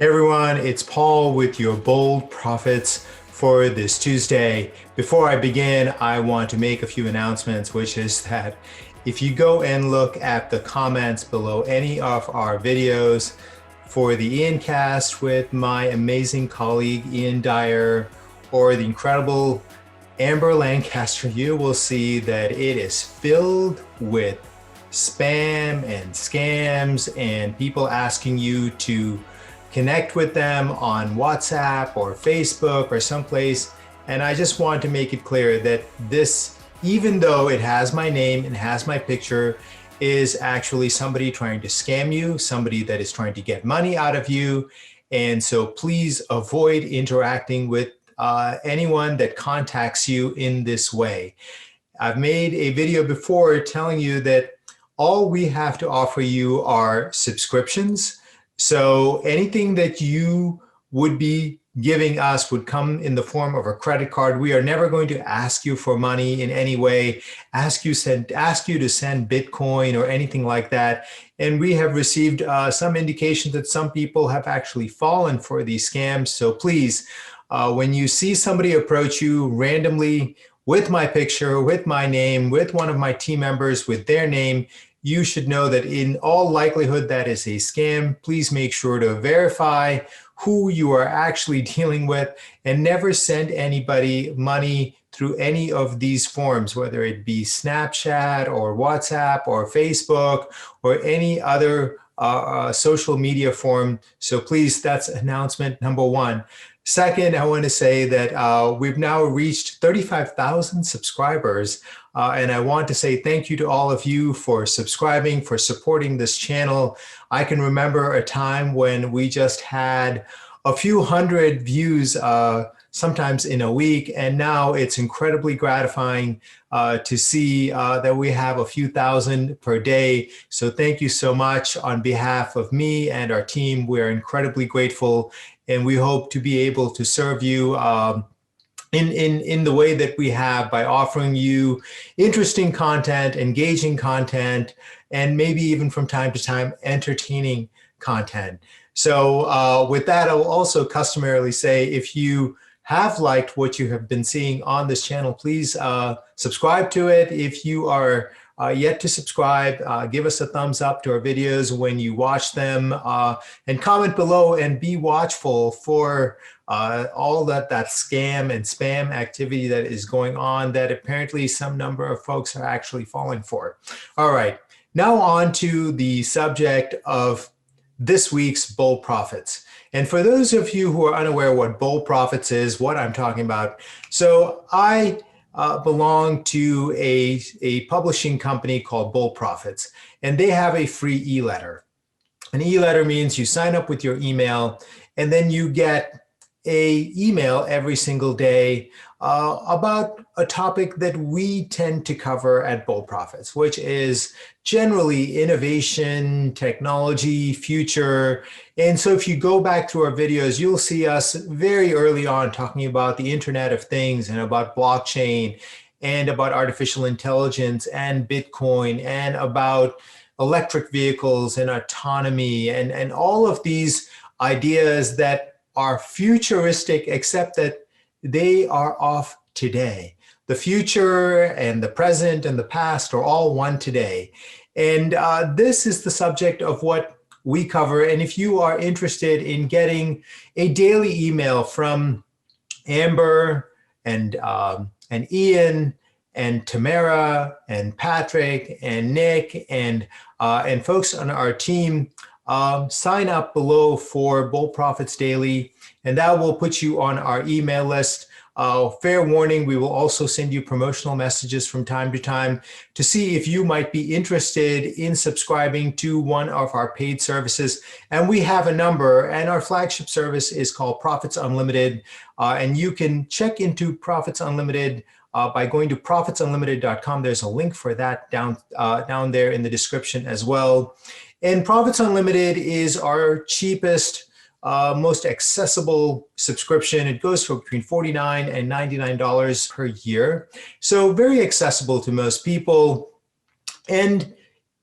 Hey everyone, it's Paul with your Bold Profits for this Tuesday. Before I begin, I want to make a few announcements, which is that if you go and look at the comments below any of our videos for the Ian Cast with my amazing colleague Ian Dyer or the incredible Amber Lancaster, you will see that it is filled with spam and scams and people asking you to connect with them on WhatsApp or Facebook or someplace. And I just want to make it clear that this, even though it has my name and has my picture, is actually somebody trying to scam you, somebody that is trying to get money out of you. And so please avoid interacting with anyone that contacts you in this way. I've made a video before telling you that all we have to offer you are subscriptions. So anything that you would be giving us would come in the form of a credit card. We are never going to ask you for money in any way, ask you to send Bitcoin or anything like that. And we have received some indication that some people have actually fallen for these scams. So please, when you see somebody approach you randomly with my picture, with my name, with one of my team members, with their name, you should know that in all likelihood that is a scam. Please make sure to verify who you are actually dealing with and never send anybody money through any of these forms, whether it be Snapchat or WhatsApp or Facebook or any other social media form. So please, that's announcement number one. Second, I want to say that we've now reached 35,000 subscribers. And I want to say thank you to all of you for subscribing, for supporting this channel. I can remember a time when we just had a few hundred views sometimes in a week. And now it's incredibly gratifying to see that we have a few thousand per day. So thank you so much on behalf of me and our team. We're incredibly grateful. And we hope to be able to serve you in the way that we have by offering you interesting content, engaging content, and maybe even from time to time, entertaining content. So with that, I will also customarily say, if you have liked what you have been seeing on this channel, please subscribe to it. If you are yet to subscribe, give us a thumbs up to our videos when you watch them, and comment below and be watchful for all that scam and spam activity that is going on that apparently some number of folks are actually falling for. All right, now on to the subject of this week's Bold Profits. And for those of you who are unaware what Bold Profits is, what I'm talking about, so I belong to a publishing company called Bold Profits, and they have a free e-letter. An e-letter means you sign up with your email, and then you get an email every single day about a topic that we tend to cover at Bold Profits, which is generally innovation, technology, future. And so if you go back through our videos, you'll see us very early on talking about the Internet of Things and about blockchain and about artificial intelligence and Bitcoin and about electric vehicles and autonomy and all of these ideas that are futuristic, except that they are of today. The future and the present and the past are all one today. And this is the subject of what we cover. And if you are interested in getting a daily email from Amber and Ian and Tamara and Patrick and Nick and folks on our team, sign up below for Bold Profits Daily, and that will put you on our email list. Fair warning, we will also send you promotional messages from time to time to see if you might be interested in subscribing to one of our paid services. And we have a number, and our flagship service is called Profits Unlimited. And you can check into Profits Unlimited by going to profitsunlimited.com. There's a link for that down there in the description as well. And Profits Unlimited is our cheapest, most accessible subscription. It goes for between $49 and $99 per year. So very accessible to most people. And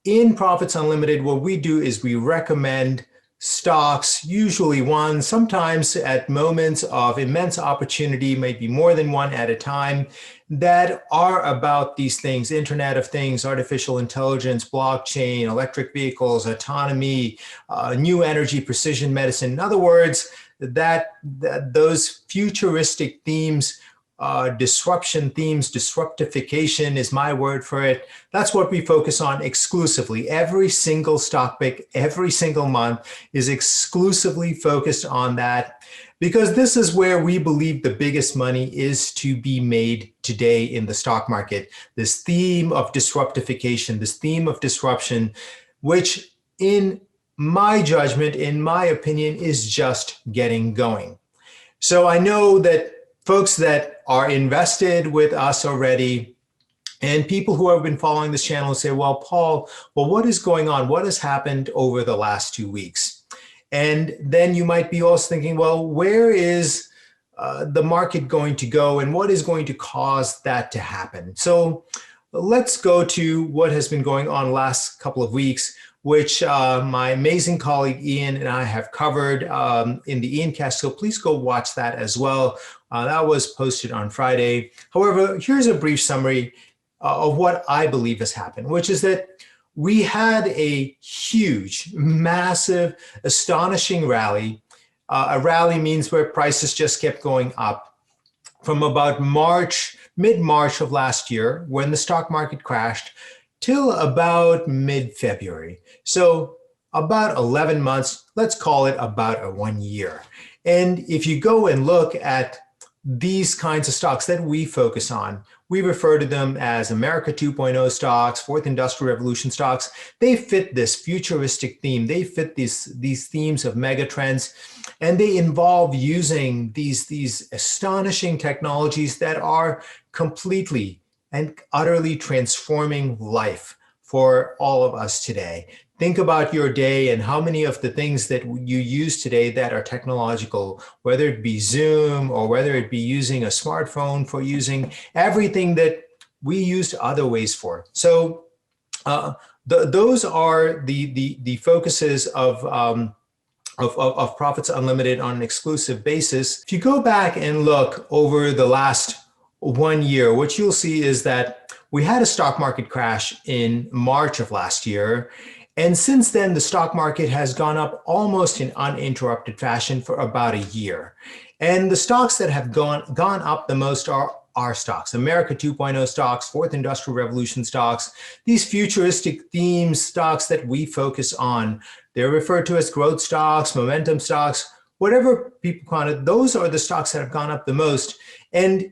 in Profits Unlimited, what we do is we recommend stocks, usually one, sometimes at moments of immense opportunity, maybe more than one at a time, that are about these things: Internet of Things, artificial intelligence, blockchain, electric vehicles, autonomy, new energy, precision medicine. In other words, that those futuristic themes, disruption themes, disruptification is my word for it. That's what we focus on exclusively. Every single stock pick, every single month is exclusively focused on that, because this is where we believe the biggest money is to be made today in the stock market. This theme of disruptification, this theme of disruption, which in my judgment, in my opinion, is just getting going. So I know that folks that are invested with us already and people who have been following this channel say, well, Paul, well, what is going on? What has happened over the last 2 weeks? And then you might be also thinking, well, where is the market going to go and what is going to cause that to happen? So let's go to what has been going on last couple of weeks, which my amazing colleague Ian and I have covered in the Ian Cast. So please go watch that as well. That was posted on Friday. However, here's a brief summary of what I believe has happened, which is that we had a huge, massive, astonishing rally. A rally means where prices just kept going up from about mid-March of last year, when the stock market crashed, till about mid-February. So about 11 months, let's call it about 1 year. And if you go and look at these kinds of stocks that we focus on, we refer to them as America 2.0 stocks, Fourth Industrial Revolution stocks. They fit this futuristic theme. They fit these themes of mega trends, and they involve using these astonishing technologies that are completely and utterly transforming life for all of us today. Think about your day and how many of the things that you use today that are technological, whether it be Zoom or whether it be using a smartphone for using everything that we used other ways for. So those are the focuses of Profits Unlimited on an exclusive basis. If you go back and look over the last 1 year, what you'll see is that we had a stock market crash in March of last year. And since then, the stock market has gone up almost in uninterrupted fashion for about a year. And the stocks that have gone up the most are our stocks: America 2.0 stocks, Fourth Industrial Revolution stocks, these futuristic theme stocks that we focus on. They're referred to as growth stocks, momentum stocks, whatever people call it. Those are the stocks that have gone up the most. And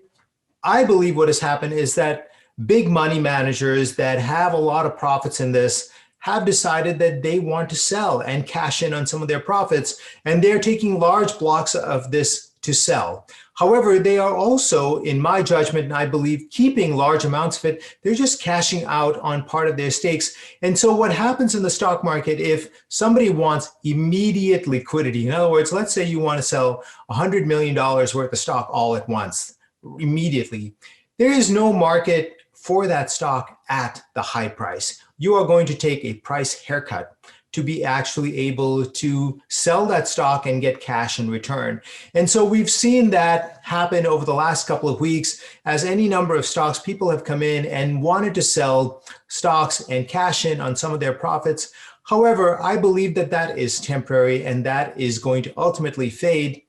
I believe what has happened is that big money managers that have a lot of profits in this have decided that they want to sell and cash in on some of their profits, and they're taking large blocks of this to sell. However, they are also, in my judgment, and I believe, keeping large amounts of it. They're just cashing out on part of their stakes. And so what happens in the stock market, if somebody wants immediate liquidity, in other words, let's say you want to sell $100 million worth of stock all at once, immediately, there is no market for that stock at the high price. You are going to take a price haircut to be actually able to sell that stock and get cash in return. And so we've seen that happen over the last couple of weeks, as any number of stocks, people have come in and wanted to sell stocks and cash in on some of their profits. However, I believe that that is temporary and that is going to ultimately fade,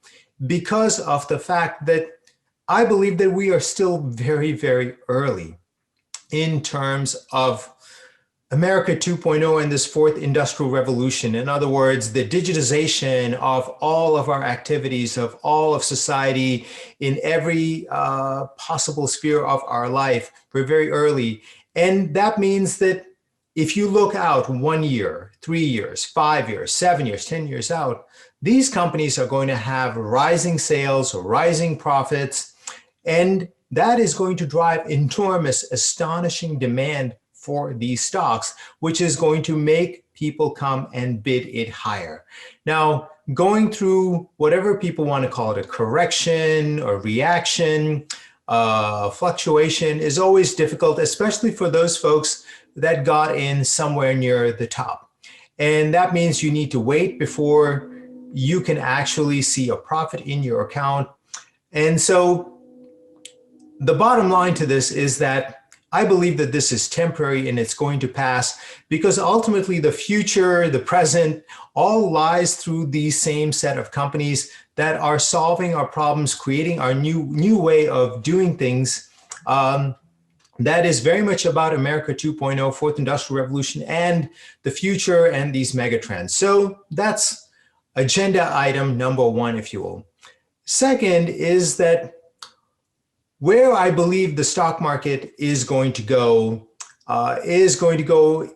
because of the fact that I believe that we are still very, very early in terms of America 2.0 and this fourth industrial revolution. In other words, the digitization of all of our activities, of all of society in every possible sphere of our life. We're very early. And that means that if you look out 1 year, 3 years, 5 years, 7 years, 10 years out, these companies are going to have rising sales, rising profits, and that is going to drive enormous, astonishing demand for these stocks, which is going to make people come and bid it higher. Now, going through whatever people want to call it, a correction or reaction, fluctuation, is always difficult, especially for those folks that got in somewhere near the top. And that means you need to wait before you can actually see a profit in your account. And so the bottom line to this is that I believe that this is temporary and it's going to pass, because ultimately the future, the present, all lies through these same set of companies that are solving our problems, creating our new way of doing things. That is very much about America 2.0, fourth industrial revolution, and the future and these megatrends. So that's agenda item number one, if you will. Second is that where I believe the stock market is going to go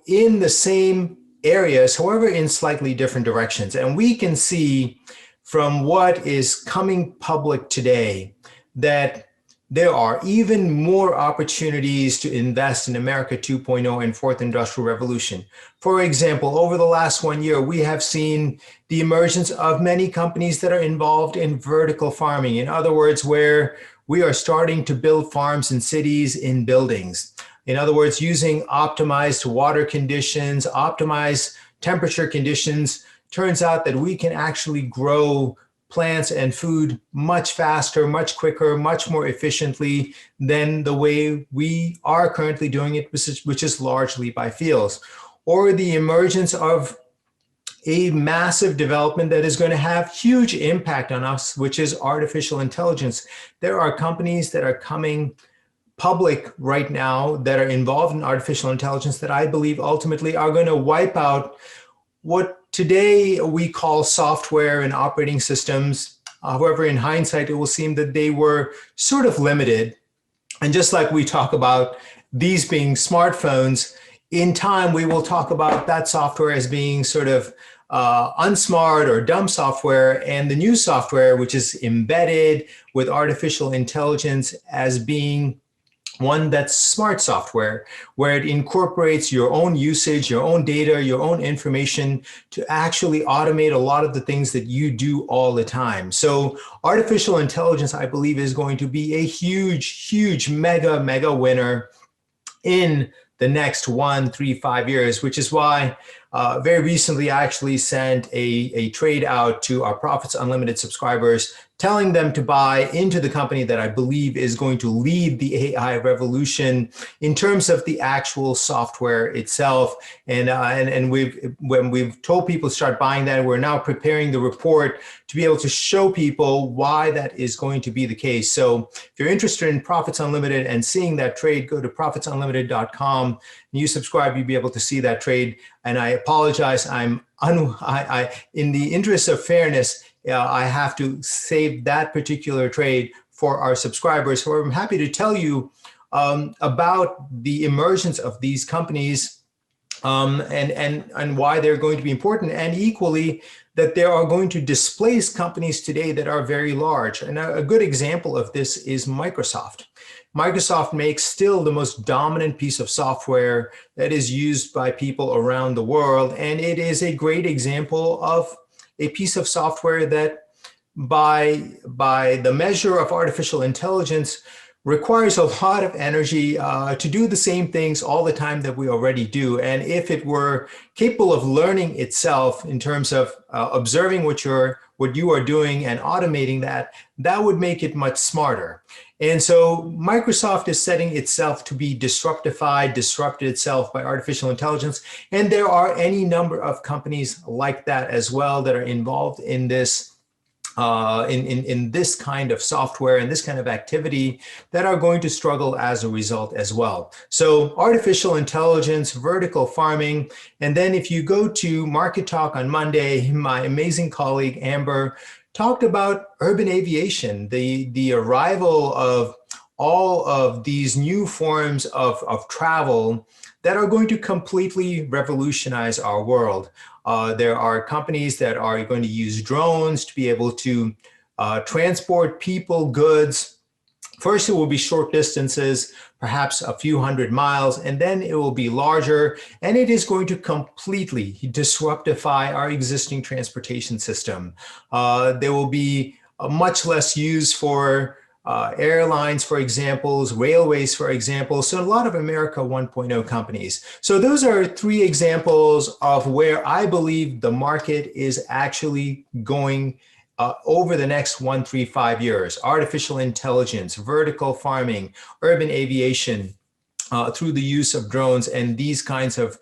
in the same areas, however, in slightly different directions. And we can see from what is coming public today that there are even more opportunities to invest in America 2.0 and fourth industrial revolution. For example, over the last 1 year, we have seen the emergence of many companies that are involved in vertical farming. In other words, where we are starting to build farms in cities, in buildings. In other words, using optimized water conditions, optimized temperature conditions. Turns out that we can actually grow plants and food much faster, much quicker, much more efficiently than the way we are currently doing it, which is largely by fields. Or the emergence of a massive development that is going to have huge impact on us, which is artificial intelligence. There are companies that are coming public right now that are involved in artificial intelligence that I believe ultimately are going to wipe out what today we call software and operating systems. However, in hindsight, it will seem that they were sort of limited. And just like we talk about these being smartphones, in time, we will talk about that software as being sort of unsmart or dumb software, and the new software, which is embedded with artificial intelligence, as being one that's smart software, where it incorporates your own usage, your own data, your own information to actually automate a lot of the things that you do all the time. So artificial intelligence, I believe, is going to be a huge, mega winner in the next 1, 3, 5 years, which is why very recently I actually sent a trade out to our Profits Unlimited subscribers, telling them to buy into the company that I believe is going to lead the AI revolution in terms of the actual software itself. And when we've told people to start buying that, we're now preparing the report to be able to show people why that is going to be the case. So if you're interested in Profits Unlimited and seeing that trade, go to profitsunlimited.com and you subscribe, you'll be able to see that trade. And I apologize, in the interest of fairness, I have to save that particular trade for our subscribers. However, I'm happy to tell you about the emergence of these companies and why they're going to be important, and equally that they are going to displace companies today that are very large. And a good example of this is Microsoft. Microsoft makes still the most dominant piece of software that is used by people around the world. And it is a great example of a piece of software that by the measure of artificial intelligence requires a lot of energy to do the same things all the time that we already do. And if it were capable of learning itself in terms of observing what you are doing and automating that would make it much smarter. And so Microsoft is setting itself to be disrupted itself by artificial intelligence. And there are any number of companies like that as well that are involved in this in this kind of software and this kind of activity that are going to struggle as a result as well. So artificial intelligence, vertical farming, and then if you go to Market Talk on Monday, my amazing colleague Amber talked about urban aviation, the arrival of all of these new forms of travel that are going to completely revolutionize our world. There are companies that are going to use drones to be able to transport people, goods. First, it will be short distances, perhaps a few hundred miles, and then it will be larger, and it is going to completely disruptify our existing transportation system. There will be much less use for airlines, for example, railways, for example. So a lot of America 1.0 companies. So those are three examples of where I believe the market is actually going over the next 1, 3, 5 years. Artificial intelligence, vertical farming, urban aviation, through the use of drones and these kinds of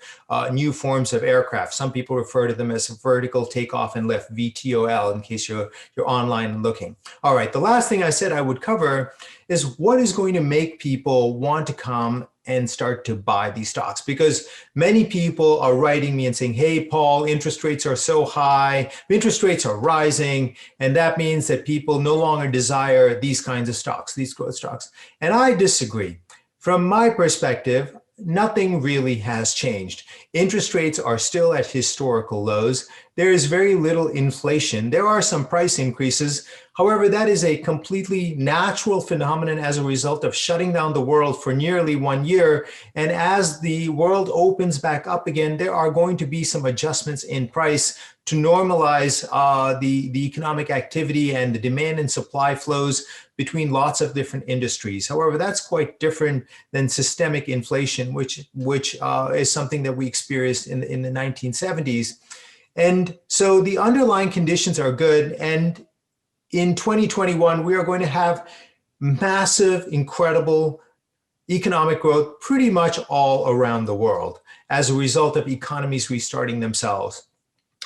new forms of aircraft. Some people refer to them as vertical takeoff and lift, VTOL, in case you're online and looking. All right, the last thing I said I would cover is what is going to make people want to come and start to buy these stocks, because many people are writing me and saying, hey, Paul, interest rates are so high, interest rates are rising, and that means that people no longer desire these kinds of stocks, these growth stocks. And I disagree. From my perspective, nothing really has changed. Interest rates are still at historical lows. There is very little inflation. There are some price increases. However, that is a completely natural phenomenon as a result of shutting down the world for nearly 1 year. And as the world opens back up again, there are going to be some adjustments in price to normalize the economic activity and the demand and supply flows between lots of different industries. However, that's quite different than systemic inflation, which is something that we experienced in the 1970s. And so the underlying conditions are good. And in 2021, we are going to have massive, incredible economic growth pretty much all around the world as a result of economies restarting themselves.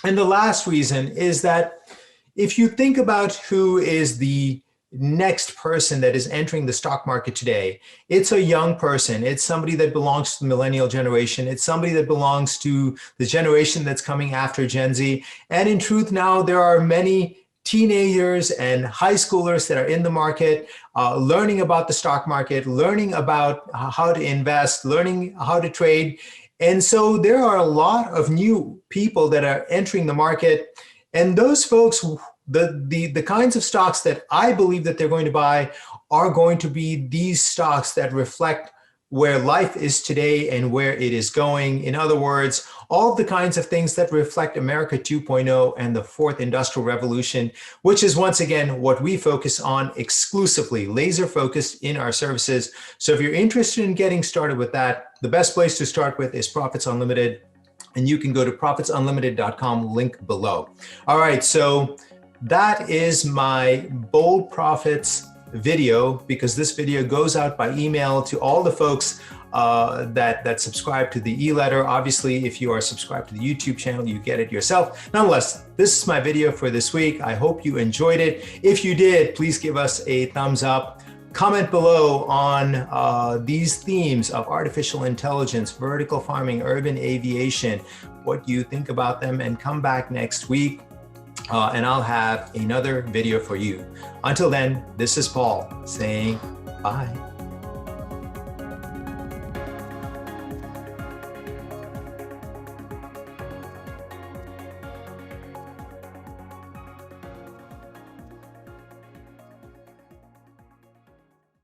And the last reason is that if you think about who is the next person that is entering the stock market today, it's a young person. It's somebody that belongs to the millennial generation. It's somebody that belongs to the generation that's coming after Gen Z. And in truth, now there are many teenagers and high schoolers that are in the market, learning about the stock market, learning about how to invest, learning how to trade. And so there are a lot of new people that are entering the market. And those folks, the kinds of stocks that I believe that they're going to buy are going to be these stocks that reflect where life is today and where it is going. In other words, all of the kinds of things that reflect America 2.0 and the fourth industrial revolution, which is once again what we focus on exclusively, laser focused in our services. So if you're interested in getting started with that, the best place to start with is Profits Unlimited, and you can go to profitsunlimited.com, link below. All right, so that is my Bold Profits video, because this video goes out by email to all the folks that subscribe to the e-letter. Obviously, if you are subscribed to the YouTube channel, you get it yourself. Nonetheless, this is my video for this week. I hope you enjoyed it. If you did, please give us a thumbs up. Comment below on these themes of artificial intelligence, vertical farming, urban aviation, what you think about them, and come back next week and I'll have another video for you. Until then, this is Paul saying bye.